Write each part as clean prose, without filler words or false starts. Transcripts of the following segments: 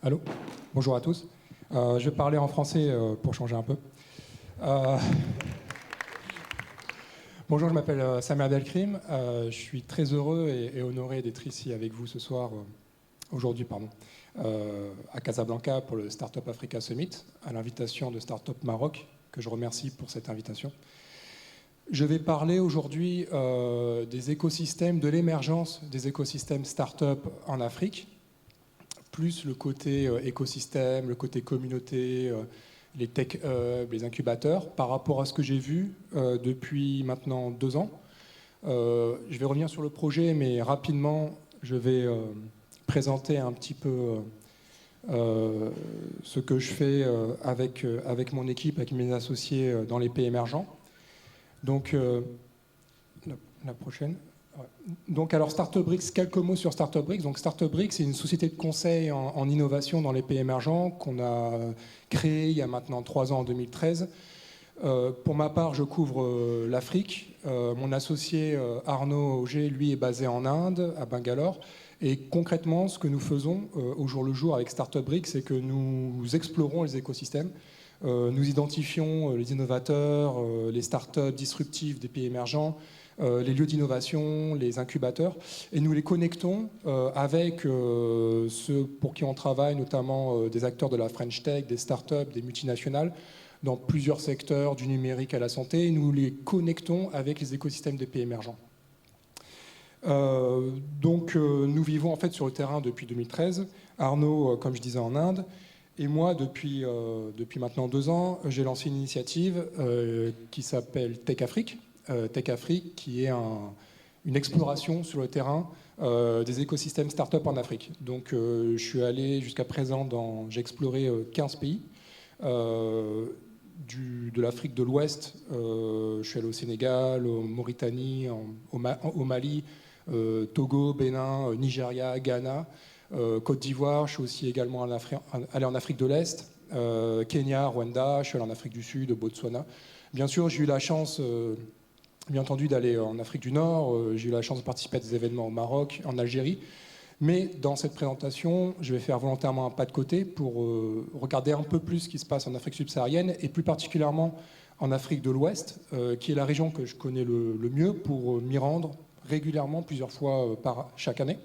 Allô? Bonjour à tous. Je vais parler en français pour changer un peu. Bonjour, je m'appelle Samer Abdelkrim. Je suis très heureux et honoré d'être ici avec vous ce soir, aujourd'hui, à Casablanca pour le Startup Africa Summit, à l'invitation de Startup Maroc, que je remercie pour cette invitation. Je vais parler aujourd'hui des écosystèmes, de l'émergence des écosystèmes startup en Afrique, plus le côté écosystème, le côté communauté, les tech hubs, les incubateurs, par rapport à ce que j'ai vu depuis maintenant 2 ans. Je vais revenir sur le projet, mais rapidement, je vais présenter un petit peu ce que je fais avec mon équipe, avec mes associés dans les pays émergents. Donc, la prochaine. Ouais. Donc, alors, StartupBricks, quelques mots sur StartupBricks. Donc, StartupBricks, c'est une société de conseil en innovation dans les pays émergents qu'on a créée il y a maintenant 3 ans, en 2013. Pour ma part, je couvre l'Afrique. Mon associé Arnaud Auger, lui, est basé en Inde, à Bangalore. Et concrètement, ce que nous faisons au jour le jour avec StartupBricks, c'est que nous explorons les écosystèmes. Nous identifions les innovateurs, les startups disruptives des pays émergents, les lieux d'innovation, les incubateurs, et nous les connectons avec ceux pour qui on travaille, notamment des acteurs de la French Tech, des startups, des multinationales, dans plusieurs secteurs, du numérique à la santé, et nous les connectons avec les écosystèmes des pays émergents. Nous vivons en fait sur le terrain depuis 2013. Arnaud, comme je disais, en Inde. Et moi, depuis maintenant 2 ans, j'ai lancé une initiative qui s'appelle Tech Afrique. Tech Afrique, qui est une exploration sur le terrain des écosystèmes start-up en Afrique. Donc, je suis allé jusqu'à présent j'ai exploré 15 pays. De l'Afrique de l'Ouest, je suis allé au Sénégal, en Mauritanie, au Mali, Togo, Bénin, Nigeria, Ghana. Côte d'Ivoire, je suis aussi également allé en Afrique de l'Est, Kenya, Rwanda, je suis allé en Afrique du Sud, Botswana. Bien sûr, j'ai eu la chance, bien entendu, d'aller en Afrique du Nord, j'ai eu la chance de participer à des événements au Maroc, en Algérie. Mais dans cette présentation, je vais faire volontairement un pas de côté pour regarder un peu plus ce qui se passe en Afrique subsaharienne et plus particulièrement en Afrique de l'Ouest, qui est la région que je connais le mieux pour m'y rendre régulièrement, plusieurs fois chaque année.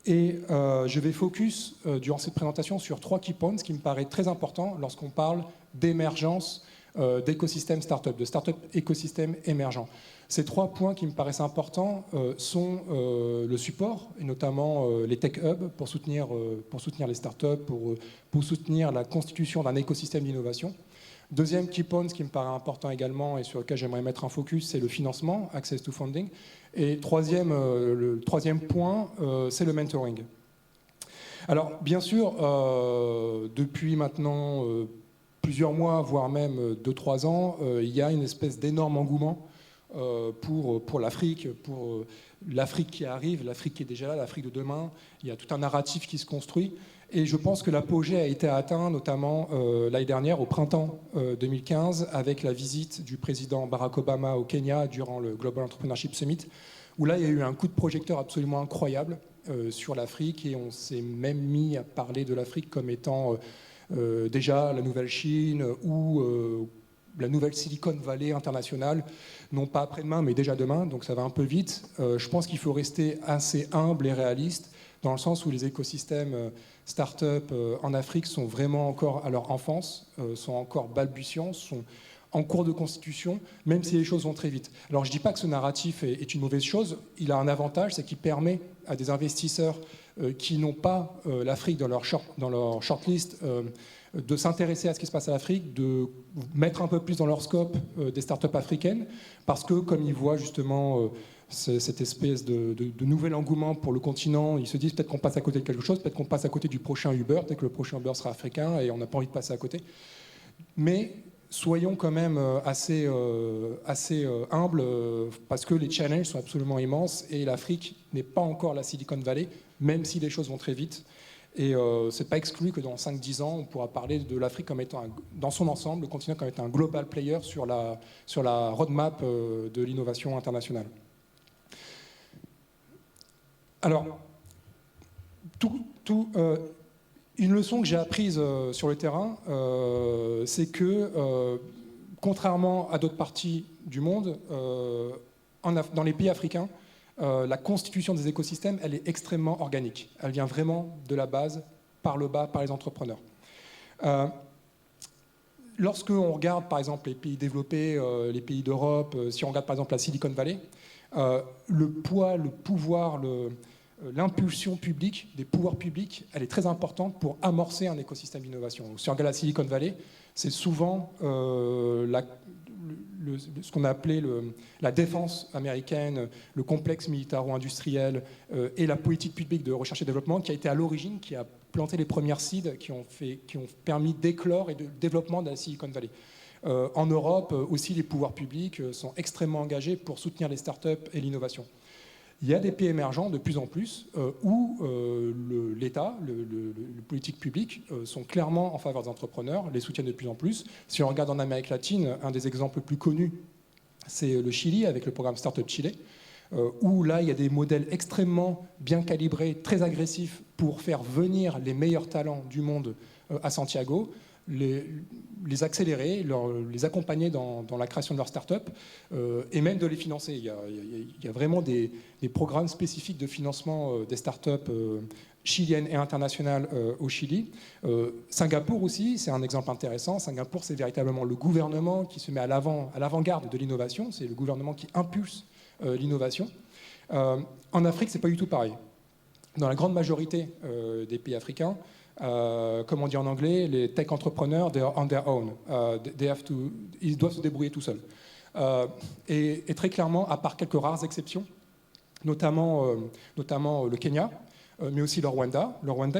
Et je vais focus durant cette présentation sur 3 key points qui me paraissent très importants lorsqu'on parle d'émergence d'écosystèmes startup, de startup écosystèmes émergents. Ces 3 points qui me paraissent importants sont le support, et notamment les tech hubs pour soutenir les startups, pour soutenir la constitution d'un écosystème d'innovation. Deuxième key point, ce qui me paraît important également et sur lequel j'aimerais mettre un focus, c'est le financement, access to funding. Et le troisième point, c'est le mentoring. Alors, bien sûr, depuis maintenant plusieurs mois, voire même 2-3 ans, il y a une espèce d'énorme engouement pour l'Afrique, pour l'Afrique qui arrive, l'Afrique qui est déjà là, l'Afrique de demain. Il y a tout un narratif qui se construit. Et je pense que l'apogée a été atteint, notamment l'année dernière, au printemps 2015, avec la visite du président Barack Obama au Kenya durant le Global Entrepreneurship Summit, où là, il y a eu un coup de projecteur absolument incroyable sur l'Afrique, et on s'est même mis à parler de l'Afrique comme étant déjà la nouvelle Chine ou la nouvelle Silicon Valley internationale, non pas après-demain, mais déjà demain, donc ça va un peu vite. Je pense qu'il faut rester assez humble et réaliste, dans le sens où les écosystèmes start-up en Afrique sont vraiment encore à leur enfance, sont encore balbutiants, sont en cours de constitution, même si les choses vont très vite. Alors je ne dis pas que ce narratif est une mauvaise chose, il a un avantage, c'est qu'il permet à des investisseurs qui n'ont pas l'Afrique dans leur shortlist de s'intéresser à ce qui se passe à l'Afrique, de mettre un peu plus dans leur scope des startups africaines, parce que comme ils voient justement cette espèce de nouvel engouement pour le continent, ils se disent peut-être qu'on passe à côté de quelque chose, peut-être qu'on passe à côté du prochain Uber, peut-être que le prochain Uber sera africain et on n'a pas envie de passer à côté. Mais soyons quand même assez humbles, parce que les challenges sont absolument immenses et l'Afrique n'est pas encore la Silicon Valley, même si les choses vont très vite. Et ce n'est pas exclu que dans 5-10 ans, on pourra parler de l'Afrique comme étant, dans son ensemble, le continent comme étant un global player sur la roadmap de l'innovation internationale. Alors, Une leçon que j'ai apprise sur le terrain, c'est que, contrairement à d'autres parties du monde, dans les pays africains, la constitution des écosystèmes, elle est extrêmement organique. Elle vient vraiment de la base, par le bas, par les entrepreneurs. Lorsque on regarde, par exemple, les pays développés, les pays d'Europe, si on regarde, par exemple, la Silicon Valley, le poids, le pouvoir, l'impulsion publique, des pouvoirs publics, elle est très importante pour amorcer un écosystème d'innovation. Si on regarde la Silicon Valley, c'est souvent ce qu'on a appelé la défense américaine, le complexe militaro-industriel et la politique publique de recherche et développement qui a été à l'origine, qui a planté les premières seeds qui ont permis d'éclore et de développement de la Silicon Valley. En Europe aussi, les pouvoirs publics sont extrêmement engagés pour soutenir les startups et l'innovation. Il y a des pays émergents de plus en plus où l'État, les politiques publiques sont clairement en faveur des entrepreneurs, les soutiennent de plus en plus. Si on regarde en Amérique latine, un des exemples plus connus, c'est le Chili avec le programme Startup Chile, où là, il y a des modèles extrêmement bien calibrés, très agressifs pour faire venir les meilleurs talents du monde à Santiago, les accélérer, les accompagner dans la création de leur start-up et même de les financer. Il y a vraiment des programmes spécifiques de financement des start-up chiliennes et internationales au Chili. Singapour aussi, c'est un exemple intéressant. Singapour, c'est véritablement le gouvernement qui se met à l'avant-garde de l'innovation. C'est le gouvernement qui impulse l'innovation. En Afrique, c'est pas du tout pareil. Dans la grande majorité des pays africains, comme on dit en anglais, les tech entrepreneurs, they are on their own. Ils doivent se débrouiller tout seuls. Et très clairement, à part quelques rares exceptions, notamment le Kenya, mais aussi le Rwanda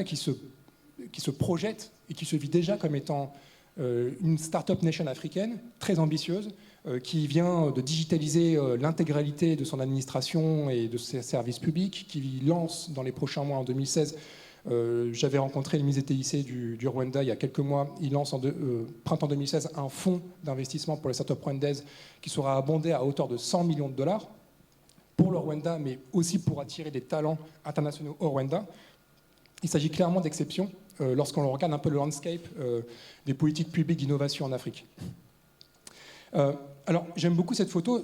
qui se projette et qui se vit déjà comme étant une start-up nation africaine très ambitieuse, qui vient de digitaliser l'intégralité de son administration et de ses services publics, qui lance dans les prochains mois, en 2016, j'avais rencontré le ministre des TIC du Rwanda il y a quelques mois. Il lance printemps 2016 un fonds d'investissement pour les startups rwandaises qui sera abondé à hauteur de 100 millions de dollars pour le Rwanda, mais aussi pour attirer des talents internationaux au Rwanda. Il s'agit clairement d'exceptions lorsqu'on regarde un peu le landscape des politiques publiques d'innovation en Afrique. Alors, j'aime beaucoup cette photo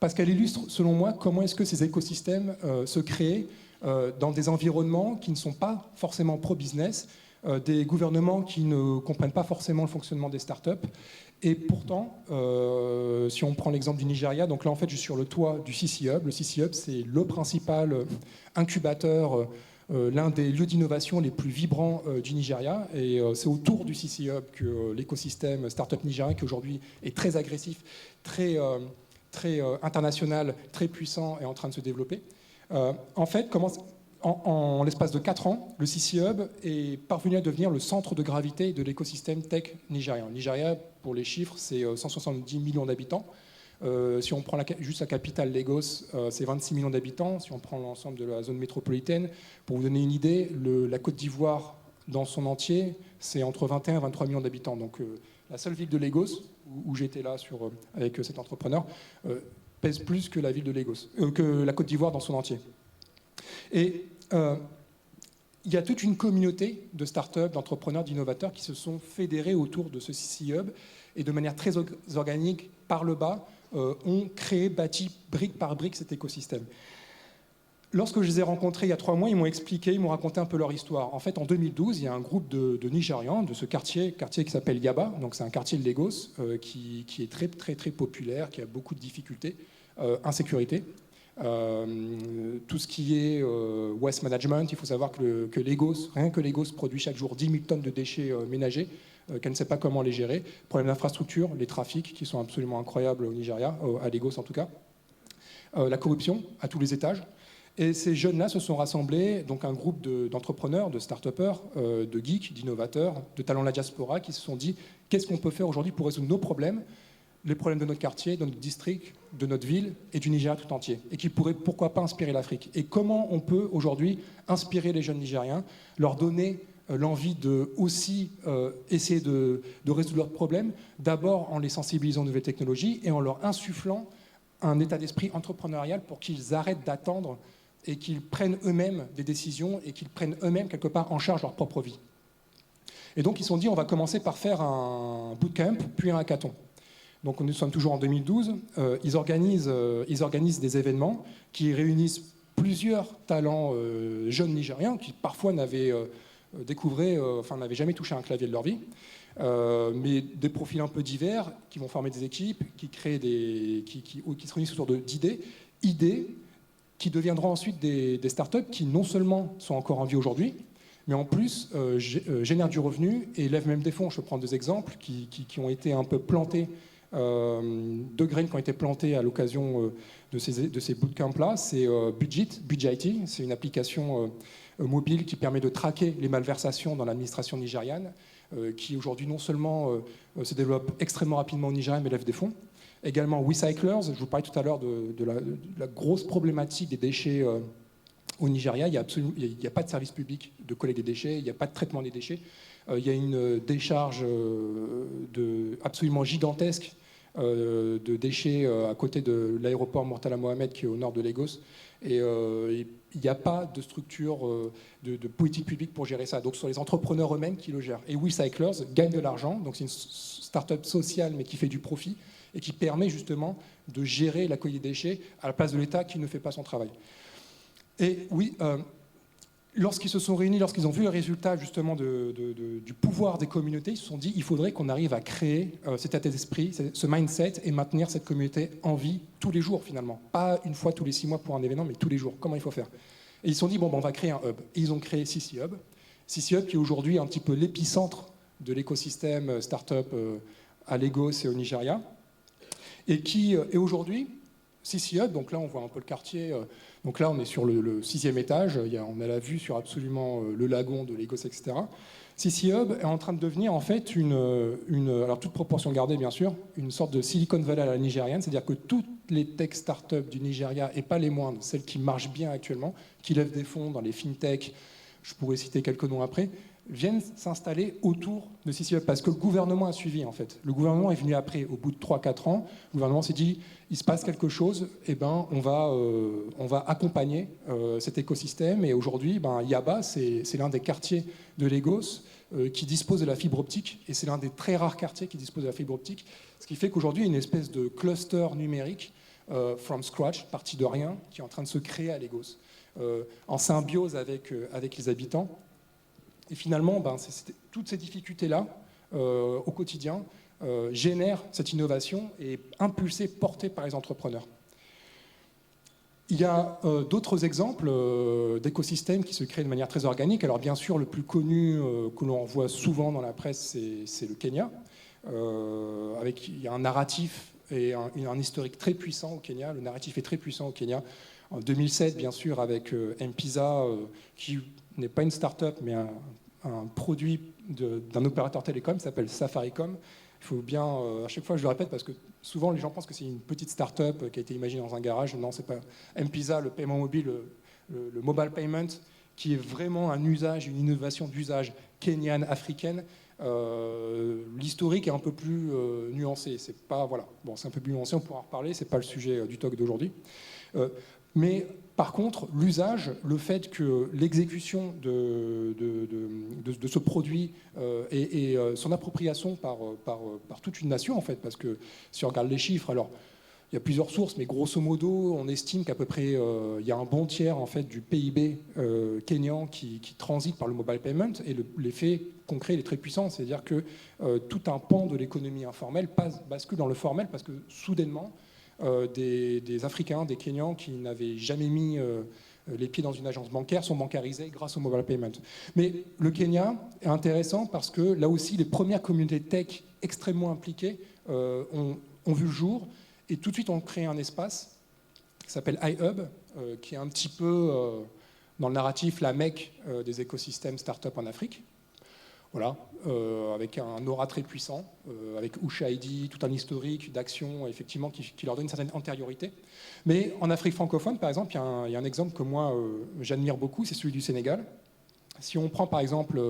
parce qu'elle illustre, selon moi, comment est-ce que ces écosystèmes se créent dans des environnements qui ne sont pas forcément pro-business, des gouvernements qui ne comprennent pas forcément le fonctionnement des startups. Et pourtant, si on prend l'exemple du Nigeria, donc là en fait je suis sur le toit du CC Hub. Le CC Hub, c'est le principal incubateur, l'un des lieux d'innovation les plus vibrants du Nigeria. Et c'est autour du CC Hub que l'écosystème startup nigérien, qui aujourd'hui est très agressif, très international, très puissant, est en train de se développer. En fait, en l'espace de 4 ans, le CC Hub est parvenu à devenir le centre de gravité de l'écosystème tech nigérien. Le Nigeria, pour les chiffres, c'est 170 millions d'habitants. Si on prend juste la capitale Lagos, c'est 26 millions d'habitants. Si on prend l'ensemble de la zone métropolitaine, pour vous donner une idée, la Côte d'Ivoire dans son entier, c'est entre 21 et 23 millions d'habitants. Donc la seule ville de Lagos, où j'étais là avec cet entrepreneur, pèse plus que la ville de Lagos, que la Côte d'Ivoire dans son entier. Et il y a toute une communauté de startups, d'entrepreneurs, d'innovateurs qui se sont fédérés autour de ce CC Hub et de manière très organique, par le bas, ont créé, bâti brique par brique cet écosystème. Lorsque je les ai rencontrés il y a 3 mois, ils m'ont expliqué, ils m'ont raconté un peu leur histoire. En fait, en 2012, il y a un groupe de Nigérians de ce quartier qui s'appelle Yaba, donc c'est un quartier de Lagos qui est très, très, très populaire, qui a beaucoup de difficultés, insécurité. Tout ce qui est waste management, il faut savoir que Lagos, rien que Lagos produit chaque jour 10 000 tonnes de déchets ménagers, qu'elle ne sait pas comment les gérer. Problème d'infrastructure, les trafics qui sont absolument incroyables au Nigeria, à Lagos en tout cas. La corruption à tous les étages. Et ces jeunes-là se sont rassemblés, donc un groupe d'entrepreneurs, de start-upers, de geeks, d'innovateurs, de talents de la diaspora, qui se sont dit qu'est-ce qu'on peut faire aujourd'hui pour résoudre nos problèmes, les problèmes de notre quartier, de notre district, de notre ville et du Nigeria tout entier, et qui pourraient pourquoi pas inspirer l'Afrique. Et comment on peut aujourd'hui inspirer les jeunes Nigériens, leur donner l'envie de aussi essayer de résoudre leurs problèmes, d'abord en les sensibilisant aux nouvelles technologies et en leur insufflant un état d'esprit entrepreneurial pour qu'ils arrêtent d'attendre et qu'ils prennent eux-mêmes des décisions et qu'ils prennent eux-mêmes quelque part en charge leur propre vie. Et donc ils se sont dit, on va commencer par faire un bootcamp, puis un hackathon. Donc nous sommes toujours en 2012. Ils organisent des événements qui réunissent plusieurs talents jeunes nigériens qui parfois n'avaient n'avaient jamais touché un clavier de leur vie, mais des profils un peu divers qui vont former des équipes, qui se réunissent autour idées qui deviendront ensuite des startups qui non seulement sont encore en vie aujourd'hui, mais en plus génèrent du revenu et lèvent même des fonds. Je peux prendre deux exemples qui ont été un peu plantés, deux graines qui ont été plantées à l'occasion de ces bootcamps-là. C'est Budgit, c'est une application mobile qui permet de traquer les malversations dans l'administration nigériane, qui aujourd'hui non seulement se développe extrêmement rapidement au Nigeria, mais lève des fonds. Également Recyclers, je vous parlais tout à l'heure de la grosse problématique des déchets au Nigeria. Il n'y a pas de service public de collecte des déchets, il n'y a pas de traitement des déchets. Il y a une décharge absolument gigantesque de déchets à côté de l'aéroport Murtala Mohamed qui est au nord de Lagos. Et il n'y a pas de structure de politique publique pour gérer ça. Donc ce sont les entrepreneurs eux-mêmes qui le gèrent. Et Recyclers gagne de l'argent, donc c'est une start-up sociale mais qui fait du profit et qui permet justement de gérer la collecte des déchets à la place de l'État qui ne fait pas son travail. Et oui, lorsqu'ils se sont réunis, lorsqu'ils ont vu le résultat justement du pouvoir des communautés, ils se sont dit il faudrait qu'on arrive à créer cet état d'esprit, ce mindset et maintenir cette communauté en vie tous les jours finalement. Pas une fois tous les 6 mois pour un événement, mais tous les jours. Comment il faut faire? Et ils se sont dit bon, on va créer un hub. Et ils ont créé CC Hub. CC Hub qui est aujourd'hui un petit peu l'épicentre de l'écosystème startup à Lagos et au Nigeria. Et qui est aujourd'hui, CC Hub, donc là on voit un peu le quartier, donc là on est sur le 6e étage, on a la vue sur absolument le lagon de Lagos, etc. CC Hub est en train de devenir en fait alors toute proportion gardée bien sûr, une sorte de Silicon Valley à la nigériane, c'est-à-dire que toutes les tech startups du Nigeria, et pas les moindres, celles qui marchent bien actuellement, qui lèvent des fonds dans les fintech, je pourrais citer quelques noms après, viennent s'installer autour de CC Hub parce que le gouvernement a suivi en fait. Le gouvernement est venu après, au bout de 3-4 ans, le gouvernement s'est dit il se passe quelque chose, et on va accompagner cet écosystème. Et aujourd'hui, Yaba, c'est l'un des quartiers de Lagos qui dispose de la fibre optique, et c'est l'un des très rares quartiers qui dispose de la fibre optique, ce qui fait qu'aujourd'hui, il y a une espèce de cluster numérique from scratch, parti de rien, qui est en train de se créer à Lagos, en symbiose avec les habitants. Et finalement, toutes ces difficultés-là, au quotidien, génèrent cette innovation et impulsée, portée par les entrepreneurs. Il y a d'autres exemples d'écosystèmes qui se créent de manière très organique. Alors bien sûr, le plus connu que l'on voit souvent dans la presse, c'est le Kenya. Il y a un narratif et un historique très puissant au Kenya. Le narratif est très puissant au Kenya. En 2007, bien sûr, avec M-Pesa, qui n'est pas une start-up, mais un produit d'un opérateur télécom qui s'appelle Safaricom. Il faut bien, à chaque fois je le répète parce que souvent les gens pensent que c'est une petite start-up qui a été imaginée dans un garage. Non, c'est pas. M-Pesa, le paiement mobile, le mobile payment, qui est vraiment un usage, une innovation d'usage kenyane, africaine. L'historique est un peu plus nuancé. C'est pas, voilà. Bon, c'est un peu plus nuancé, on pourra en reparler, c'est pas le sujet du talk d'aujourd'hui. Mais par contre, l'usage, le fait que l'exécution de ce produit et son appropriation par toute une nation, en fait, parce que si on regarde les chiffres, alors il y a plusieurs sources, mais grosso modo, on estime qu'à peu près il y a un bon tiers en fait, du PIB kényan qui transite par le mobile payment, et l'effet concret il est très puissant, c'est-à-dire que tout un pan de l'économie informelle bascule dans le formel parce que soudainement, des Africains, des Kenyans qui n'avaient jamais mis les pieds dans une agence bancaire sont bancarisés grâce au mobile payment. Mais le Kenya est intéressant parce que là aussi, les premières communautés tech extrêmement impliquées ont vu le jour, et tout de suite on crée un espace qui s'appelle iHub, qui est un petit peu dans le narratif la Mecque des écosystèmes start-up en Afrique. Voilà, avec un aura très puissant, avec Ushaidi, tout un historique d'action effectivement qui leur donne une certaine antériorité. Mais en Afrique francophone, par exemple, il y a un exemple que moi j'admire beaucoup, c'est celui du Sénégal. Si on prend par exemple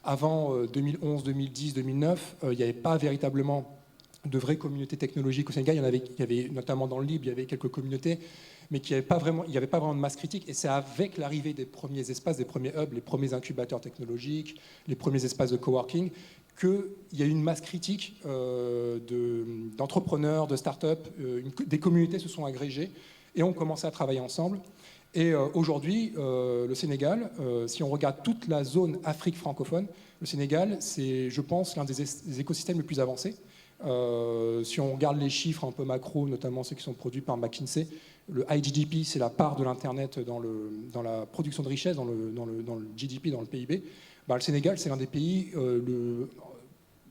avant 2011, 2010, 2009, il n'y avait pas véritablement de vraies communautés technologiques au Sénégal. Il y avait notamment dans le Libre, il y avait quelques communautés, mais qu'il n'y avait pas vraiment de masse critique. Et c'est avec l'arrivée des premiers espaces, des premiers hubs, les premiers incubateurs technologiques, les premiers espaces de coworking, qu'il y a eu une masse critique d'entrepreneurs, de start-up, des communautés se sont agrégées et ont commencé à travailler ensemble. Et aujourd'hui, le Sénégal, si on regarde toute la zone Afrique francophone, le Sénégal, c'est, je pense, l'un des écosystèmes les plus avancés. Si on regarde les chiffres un peu macro, notamment ceux qui sont produits par McKinsey, le IGDP, c'est la part de l'Internet dans la production de richesse, dans le GDP, dans le PIB. Ben, le Sénégal, c'est l'un des pays,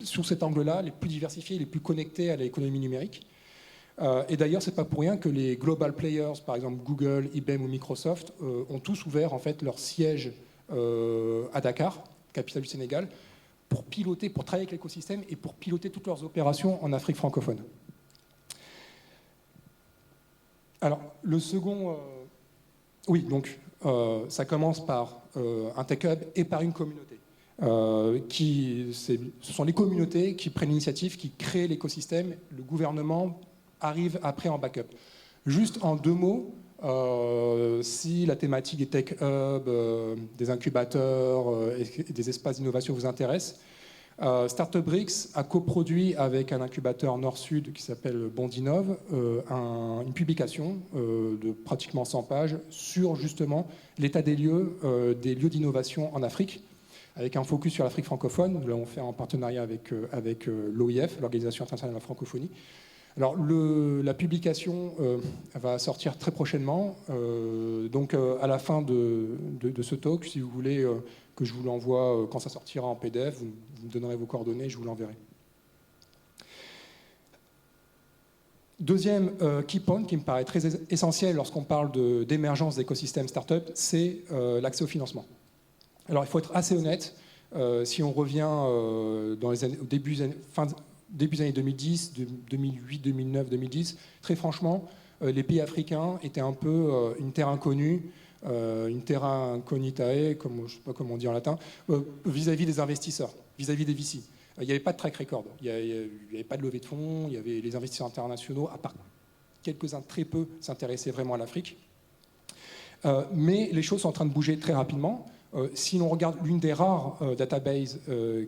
sous cet angle-là, les plus diversifiés, les plus connectés à l'économie numérique. Et d'ailleurs, c'est pas pour rien que les global players, par exemple Google, IBM ou Microsoft, ont tous ouvert en fait leur siège à Dakar, capitale du Sénégal, pour piloter, pour travailler avec l'écosystème et pour piloter toutes leurs opérations en Afrique francophone. Alors, le second, oui, donc ça commence par un tech hub et par une communauté. Ce sont les communautés qui prennent l'initiative, qui créent l'écosystème. Le gouvernement arrive après en backup. Juste en 2 mots, si la thématique des tech hubs, des incubateurs et des espaces d'innovation vous intéresse, Startup Bricks a coproduit avec un incubateur nord-sud qui s'appelle Bondinov une publication de pratiquement 100 pages sur justement l'état des lieux d'innovation en Afrique, avec un focus sur l'Afrique francophone. Nous l'avons fait en partenariat avec l'OIF, l'Organisation internationale de la francophonie. Alors, la publication va sortir très prochainement. Donc, à la fin de ce talk, si vous voulez que je vous l'envoie quand ça sortira en PDF, vous me donnerez vos coordonnées, je vous l'enverrai. Deuxième key point qui me paraît très essentiel lorsqu'on parle d'émergence d'écosystèmes start-up, c'est l'accès au financement. Alors, il faut être assez honnête. Si on revient dans les années, au début des années 2010, 2008, 2009, 2010, très franchement, les pays africains étaient un peu une terre inconnue, une terra incognitae, je ne sais pas comment on dit en latin, vis-à-vis des investisseurs, vis-à-vis des VC. Il n'y avait pas de track record, il n'y avait pas de levée de fonds, il y avait les investisseurs internationaux, à part quelques-uns très peu, s'intéressaient vraiment à l'Afrique. Mais les choses sont en train de bouger très rapidement. Si l'on regarde l'une des rares databases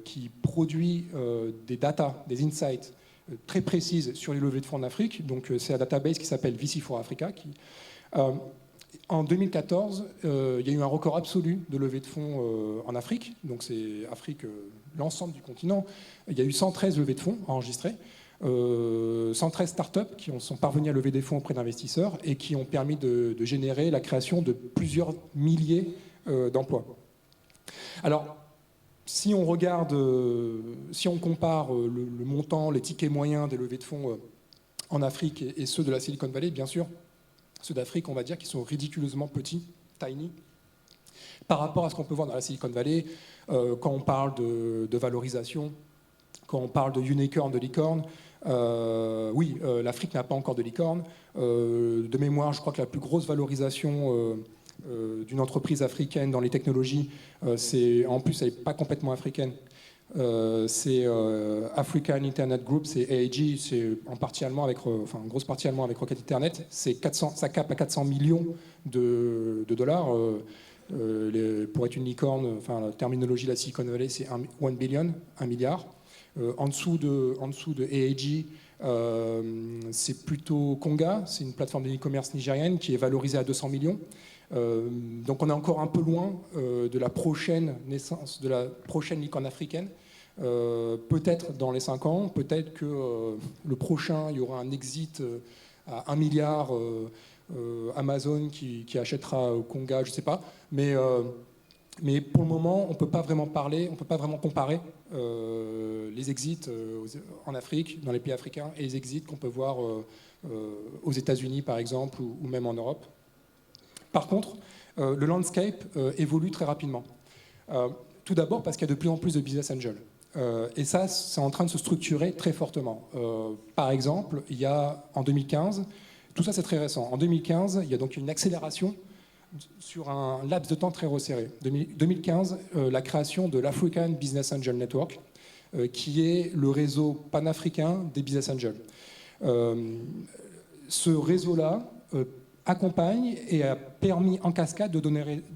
qui produit des data, des insights très précises sur les levées de fonds en Afrique, donc c'est la database qui s'appelle VC4Africa. En 2014, il y a eu un record absolu de levée de fonds en Afrique, donc c'est Afrique, l'ensemble du continent. Il y a eu 113 levées de fonds enregistrées, 113 startups qui sont parvenues à lever des fonds auprès d'investisseurs et qui ont permis de générer la création de plusieurs milliers d'emplois. Alors, si on regarde, si on compare le montant, les tickets moyens des levées de fonds en Afrique et ceux de la Silicon Valley, bien sûr, ceux d'Afrique, on va dire, qui sont ridiculeusement petits, tiny, par rapport à ce qu'on peut voir dans la Silicon Valley, quand on parle de valorisation, quand on parle de unicorn, de licorne. Oui, l'Afrique n'a pas encore de licorne. De mémoire, je crois que la plus grosse valorisation d'une entreprise africaine dans les technologies, en plus, elle n'est pas complètement africaine. C'est African Internet Group, c'est AIG, c'est en partie allemand en grosse partie allemand avec Rocket Internet. Ça capte à 400 millions de dollars. Pour être une licorne, la terminologie de la Silicon Valley, c'est 1 billion, 1 milliard. En dessous de AIG, c'est plutôt Konga, c'est une plateforme de e-commerce nigérienne qui est valorisée à 200 millions. Donc on est encore un peu loin de la prochaine naissance, de la prochaine licorne africaine. Peut-être dans les 5 ans, peut-être que le prochain, il y aura un exit à 1 milliard, Amazon qui achètera Konga, je ne sais pas. Mais pour le moment, on ne peut pas vraiment parler, on ne peut pas vraiment comparer les exits en Afrique, dans les pays africains, et les exits qu'on peut voir aux États-Unis, par exemple, ou même en Europe. Par contre, le landscape évolue très rapidement. Tout d'abord parce qu'il y a de plus en plus de business angels. Et ça, c'est en train de se structurer très fortement. Par exemple, il y a en 2015, tout ça c'est très récent, en 2015, il y a donc une accélération sur un laps de temps très resserré. 2015, la création de l'African Business Angel Network, qui est le réseau panafricain des business angels. Ce réseau-là accompagne et a permis en cascade de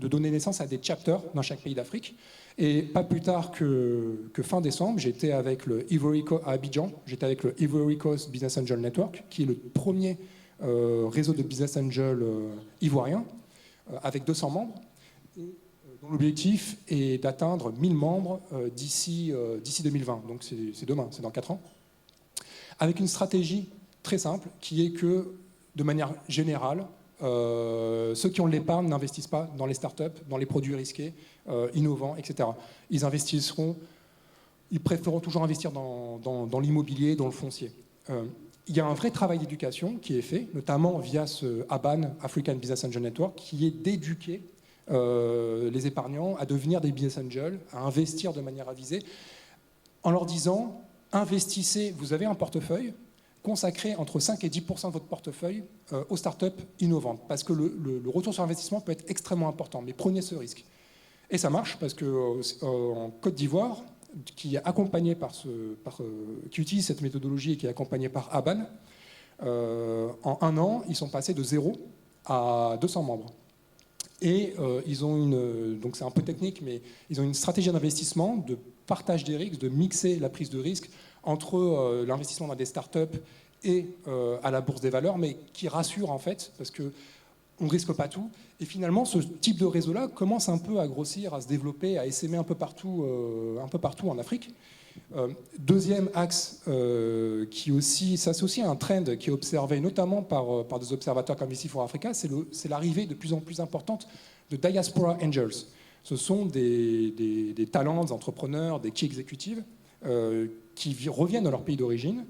donner naissance à des chapters dans chaque pays d'Afrique. Et pas plus tard que fin décembre, j'étais avec le Ivory Coast à Abidjan, j'étais avec le Ivory Coast Business Angel Network, qui est le premier réseau de business angel ivoirien, avec 200 membres, et dont l'objectif est d'atteindre 1000 membres d'ici 2020. Donc c'est demain, c'est dans 4 ans. Avec une stratégie très simple, qui est que, de manière générale, ceux qui ont de l'épargne n'investissent pas dans les startups, dans les produits risqués, innovants, etc. Ils préféreront toujours investir dans l'immobilier, dans le foncier. Il y a un vrai travail d'éducation qui est fait, notamment via ce ABAN, African Business Angel Network, qui est d'éduquer les épargnants à devenir des business angels, à investir de manière avisée, en leur disant, investissez, vous avez un portefeuille, consacrez entre 5 et 10% de votre portefeuille aux startups innovantes, parce que le retour sur investissement peut être extrêmement important, mais prenez ce risque. Et ça marche, parce qu'en Côte d'Ivoire, qui utilise cette méthodologie et qui est accompagnée par ABAN, en 1 an, ils sont passés de 0 à 200 membres. Et ils ont donc c'est un peu technique, mais ils ont une stratégie d'investissement, de partage des risques, de mixer la prise de risque entre l'investissement dans des startups et à la bourse des valeurs, mais qui rassure en fait, parce qu'on ne risque pas tout. Et finalement, ce type de réseau-là commence un peu à grossir, à se développer, à essaimer un peu partout en Afrique. Deuxième axe qui aussi s'associe à un trend qui est observé notamment par des observateurs comme VC for Africa, c'est l'arrivée de plus en plus importante de diaspora angels. Ce sont des talents, des entrepreneurs, des key exécutives qui reviennent dans leur pays d'origine.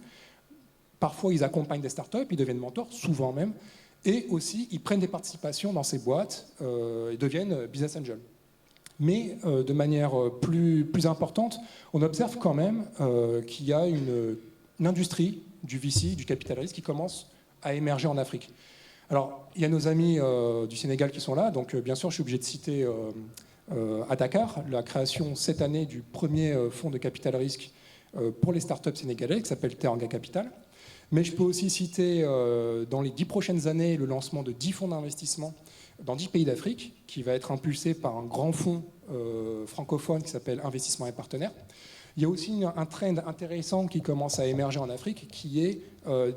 Parfois, ils accompagnent des startups, ils deviennent mentors, souvent même, et aussi, ils prennent des participations dans ces boîtes et deviennent business angels. Mais de manière plus importante, on observe quand même qu'il y a une industrie du VC, du capital risque, qui commence à émerger en Afrique. Alors, il y a nos amis du Sénégal qui sont là, donc bien sûr, je suis obligé de citer à Dakar la création cette année du premier fonds de capital risque pour les startups sénégalais, qui s'appelle Teranga Capital. Mais je peux aussi citer dans les 10 prochaines années le lancement de 10 fonds d'investissement dans 10 pays d'Afrique, qui va être impulsé par un grand fonds francophone qui s'appelle Investissement et Partenaires. Il y a aussi un trend intéressant qui commence à émerger en Afrique, qui est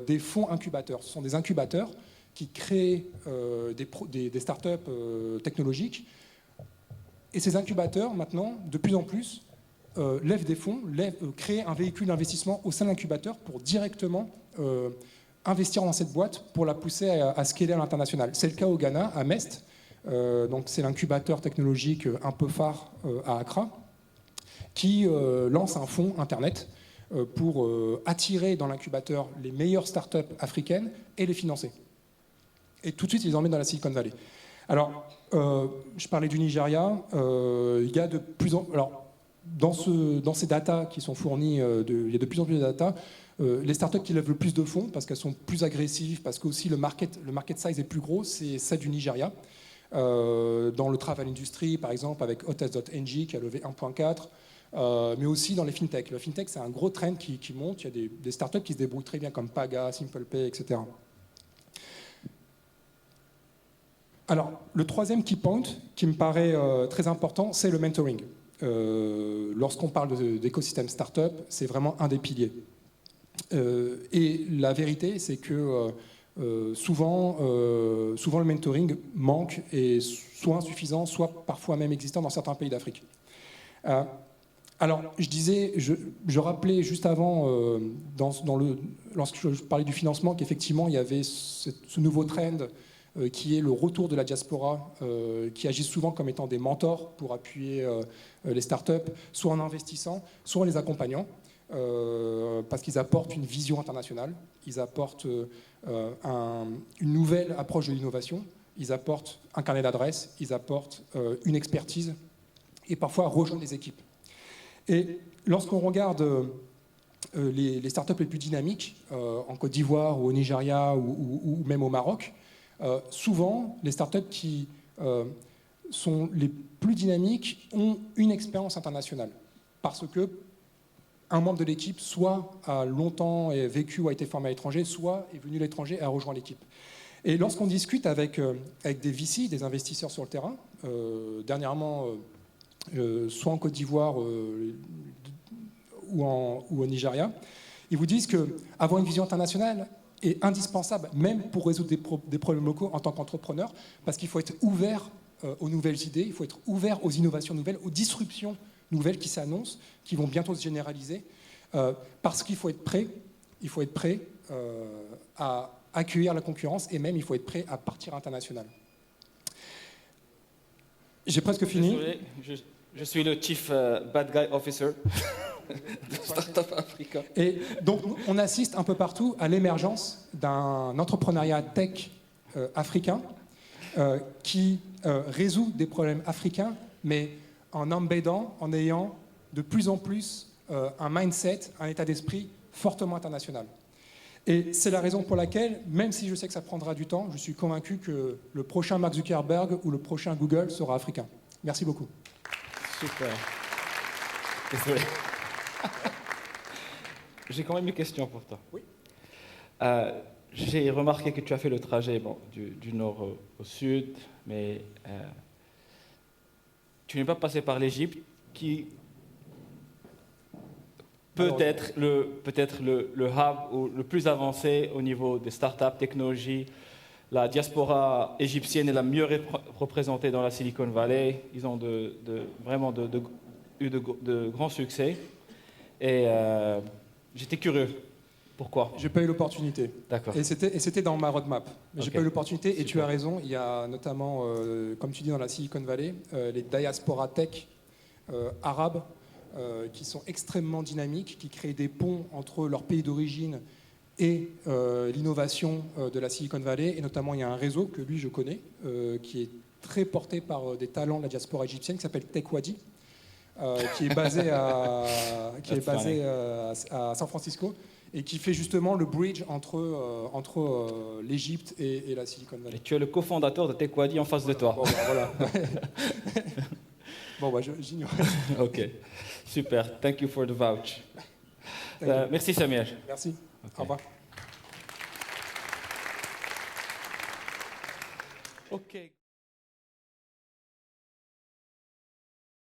des fonds incubateurs. Ce sont des incubateurs qui créent des startups technologiques. Et ces incubateurs, maintenant, de plus en plus, lèvent des fonds, créent un véhicule d'investissement au sein de l'incubateur pour directement investir dans cette boîte pour la pousser à scaler à l'international. C'est le cas au Ghana, à Mest. Donc c'est l'incubateur technologique un peu phare à Accra, qui lance un fonds Internet pour attirer dans l'incubateur les meilleures startups africaines et les financer. Et tout de suite, ils les emmènent dans la Silicon Valley. Alors, je parlais du Nigeria. Il y a de plus en... Alors, dans ces datas qui sont fournies, il y a de plus en plus de datas. Les startups qui lèvent le plus de fonds, parce qu'elles sont plus agressives, parce qu'aussi le market size est plus gros, c'est celle du Nigeria. Dans le travel industry, par exemple, avec Hotels.ng qui a levé 1,4, mais aussi dans les fintech. Le fintech, c'est un gros trend qui monte. Il y a des startups qui se débrouillent très bien, comme Paga, SimplePay, etc. Alors, le troisième key point qui me paraît très important, c'est le mentoring. Lorsqu'on parle d'écosystème startup, c'est vraiment un des piliers. Et la vérité, c'est que souvent le mentoring manque et soit insuffisant, soit parfois même existant dans certains pays d'Afrique. Alors, je rappelais juste avant, lorsque je parlais du financement, qu'effectivement, il y avait ce nouveau trend qui est le retour de la diaspora, qui agissent souvent comme étant des mentors pour appuyer les startups, soit en investissant, soit en les accompagnant, parce qu'ils apportent une vision internationale, ils apportent une nouvelle approche de l'innovation, ils apportent un carnet d'adresses, ils apportent une expertise et parfois rejoignent des équipes. Et lorsqu'on regarde les startups les plus dynamiques, en Côte d'Ivoire ou au Nigeria ou même au Maroc, souvent, les startups qui sont les plus dynamiques ont une expérience internationale. Parce que un membre de l'équipe, soit a longtemps vécu ou a été formé à l'étranger, soit est venu à l'étranger et a rejoint l'équipe. Et lorsqu'on discute avec des VC, des investisseurs sur le terrain, dernièrement, soit en Côte d'Ivoire ou au Nigeria, ils vous disent qu'avoir une vision internationale est indispensable, même pour résoudre des problèmes locaux en tant qu'entrepreneur, parce qu'il faut être ouvert aux nouvelles idées, il faut être ouvert aux innovations nouvelles, aux disruptions nouvelles qui s'annoncent, qui vont bientôt se généraliser, parce qu'il faut être prêt, à accueillir la concurrence, et même il faut être prêt à partir international. J'ai presque fini. Désolé, je suis le Chief Bad Guy Officer de Startup Africa. Et donc, on assiste un peu partout à l'émergence d'un entrepreneuriat tech africain qui résout des problèmes africains, mais en embeddant, en ayant de plus en plus un mindset, un état d'esprit fortement international. Et c'est la raison pour laquelle, même si je sais que ça prendra du temps, je suis convaincu que le prochain Mark Zuckerberg ou le prochain Google sera africain. Merci beaucoup. Super. Désolé. J'ai quand même une question pour toi. Oui. J'ai remarqué que tu as fait le trajet du nord au sud, mais tu n'es pas passé par l'Égypte, qui peut être le hub ou le plus avancé au niveau des startups, technologies. La diaspora égyptienne est la mieux représentée dans la Silicon Valley. Ils ont vraiment eu de grands succès. Et j'étais curieux. Pourquoi? J'ai pas eu l'opportunité. D'accord. Et c'était dans ma roadmap. Mais j'ai pas eu l'opportunité. Super. Et tu as raison, il y a notamment, comme tu dis, dans la Silicon Valley, les diaspora tech arabes qui sont extrêmement dynamiques, qui créent des ponts entre leur pays d'origine et l'innovation de la Silicon Valley. Et notamment, il y a un réseau que lui, je connais, qui est très porté par des talents de la diaspora égyptienne, qui s'appelle TechWadi, qui est basé à San Francisco, et qui fait justement le bridge entre l'Égypte et la Silicon Valley. Et tu es le cofondateur de TechWadi en face de toi. Bon, voilà. Bon, j'ignore. Ok, super. Thank you for the vouch. Merci Samir. Merci. Okay. Au revoir. Ok.